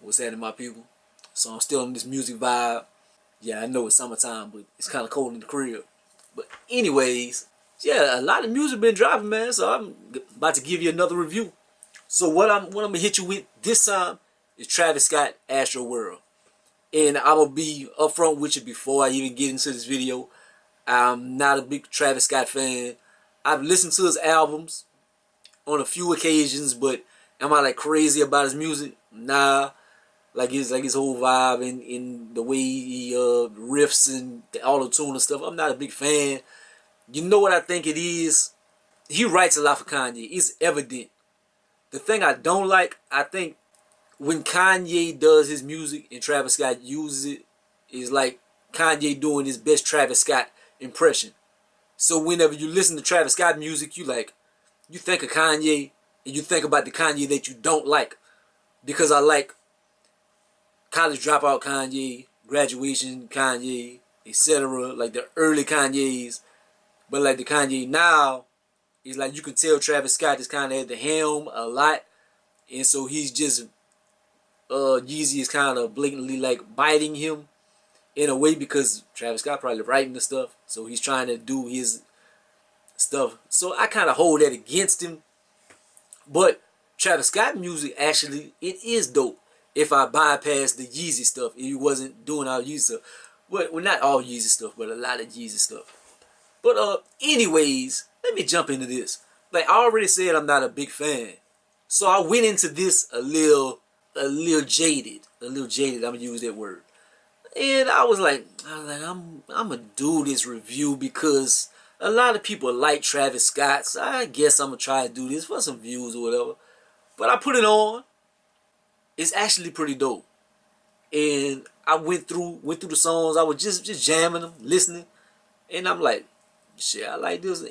What's happening, my people? So I'm still on this music vibe. Yeah, I know it's summertime, but it's kind of cold in the crib. But anyways, yeah, a lot of music been dropping, man. So I'm about to give you another review. So what I'm gonna hit you with this time is Travis Scott ASTROWORLD. And I'm gonna be upfront with you before I even get into this video. I'm not a big Travis Scott fan. I've listened to his albums on a few occasions, but am I like crazy about his music? Nah. Like his whole vibe and in the way he riffs and the auto tune and stuff. I'm not a big fan. You know what I think it is? He writes a lot for Kanye. It's evident. The thing I don't like, I think when Kanye does his music and Travis Scott uses it, is like Kanye doing his best Travis Scott impression. So whenever you listen to Travis Scott music, you think of Kanye and you think about the Kanye that you don't like. Because I like College Dropout Kanye, Graduation Kanye, etc. Like the early Kanyes. But like the Kanye now, it's like you can tell Travis Scott is kind of at the helm a lot. And so he's just, Yeezy is kind of blatantly like biting him in a way because Travis Scott probably writing the stuff. So he's trying to do his stuff. So I kind of hold that against him. But Travis Scott music, actually, it is dope. If I bypass the Yeezy stuff, if he wasn't doing all Yeezy stuff. Well, not all Yeezy stuff, but a lot of Yeezy stuff. But anyways, let me jump into this. Like I already said, I'm not a big fan. So I went into this a little jaded. I'm gonna use that word. And I was like, I'm gonna do this review because a lot of people like Travis Scott. So I guess I'm gonna try to do this for some views or whatever. But I put it on. It's actually pretty dope. And I went through the songs. I was just jamming them, listening, and I'm like, shit, I like this.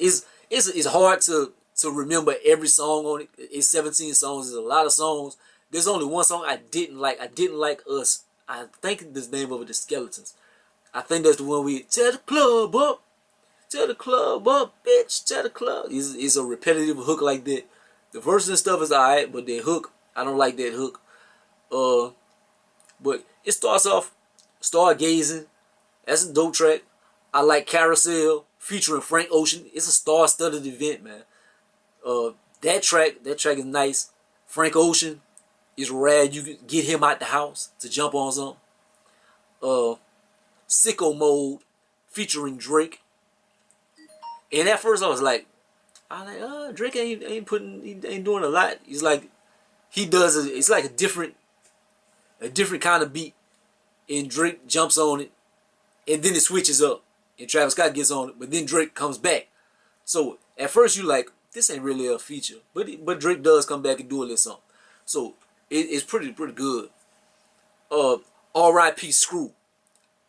It's hard to remember every song on it. It's 17 songs. There's a lot of songs. There's only one song I didn't like. I didn't like Us. I think the name of it is Skeletons. I think that's the one we tell the club up, bitch, tell the club. It's a repetitive hook like that. The verse and stuff is alright, but the hook, I don't like that hook. But it starts off Stargazing. That's a dope track. I like Carousel featuring Frank Ocean. It's a star-studded event, man. That track is nice. Frank Ocean is rad. You can get him out the house to jump on something. Sicko Mode featuring Drake. And at first I was like, Drake ain't doing a lot. He's like, it's like a different kind of beat, and Drake jumps on it, and then it switches up, and Travis Scott gets on it, but then Drake comes back. So at first you like, this ain't really a feature, but Drake does come back and do a little something. So it's pretty good. R.I.P. Screw,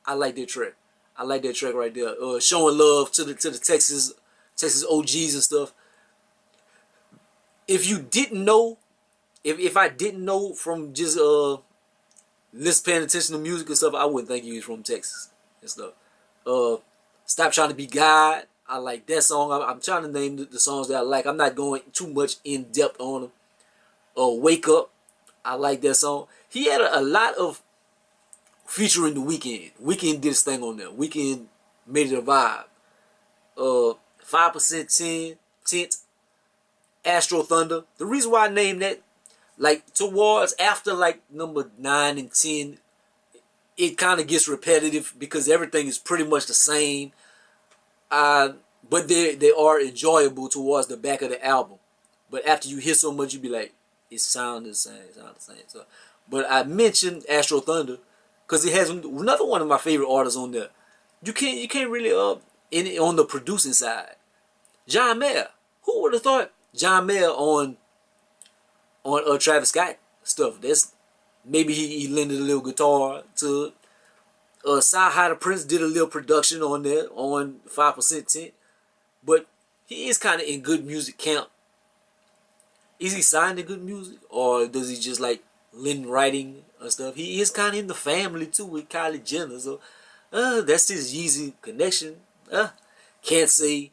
I like that track. I like that track right there. Showing love to the Texas OGs and stuff. If you didn't know, if I didn't know from just paying attention to music and stuff, I wouldn't think he was from Texas and stuff. Stop Trying to Be God, I like that song. I'm trying to name the songs that I like. I'm not going too much in depth on them. Wake Up, I like that song. He had a lot of featuring The Weeknd. Weeknd did his thing on there. Weeknd made it a vibe. 5% Tint, Astro Thunder. The reason why I named that, like towards after like number 9 and 10, it kind of gets repetitive because everything is pretty much the same. But they are enjoyable towards the back of the album. But after you hear so much, you be like, it sounds the same. So, but I mentioned Astro Thunder because it has another one of my favorite artists on there. You can't really on the producing side. John Mayer. Who would have thought John Mayer on Travis Scott stuff? That's maybe he lended a little guitar to Sci-Hi the Prince did a little production on there on 5% Tint. But he is kind of in good music camp. Is he signed to good music, or does he just like lend writing and stuff? He is kind of in the family too with Kylie Jenner, so that's his Yeezy connection. Can't say.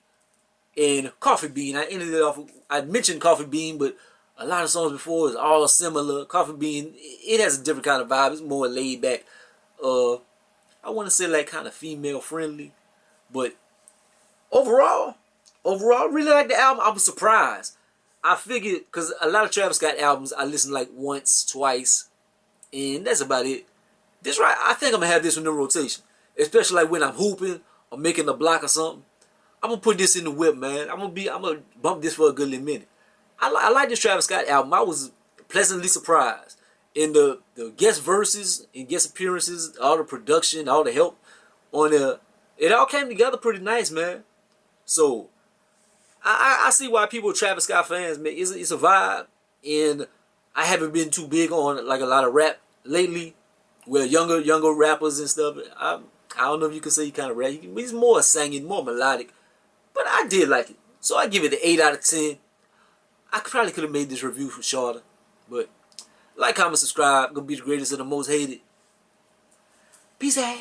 And Coffee Bean, I ended it off. I mentioned Coffee Bean, but a lot of songs before is all similar. Coffee Bean, it has a different kind of vibe. It's more laid back. I want to say like kind of female friendly, but overall, I really like the album. I was surprised. I figured, because a lot of Travis Scott albums I listen like once, twice, and that's about it. This right, I think I'm gonna have this in the rotation, especially like when I'm hooping or making a block or something. I'm gonna put this in the whip, man. I'm gonna bump this for a good little minute. I like this Travis Scott album. I was pleasantly surprised in the guest verses and guest appearances, all the production, all the help on there. It all came together pretty nice, man. So I see why people are Travis Scott fans, man. It's a vibe, and I haven't been too big on like a lot of rap lately, where younger rappers and stuff. I don't know if you can say he kind of rap. He's more singing, more melodic, but I did like it. So I give it an 8 out of 10. I probably could have made this review for shorter, but like, comment, subscribe. Gonna be the greatest and the most hated. Peace out.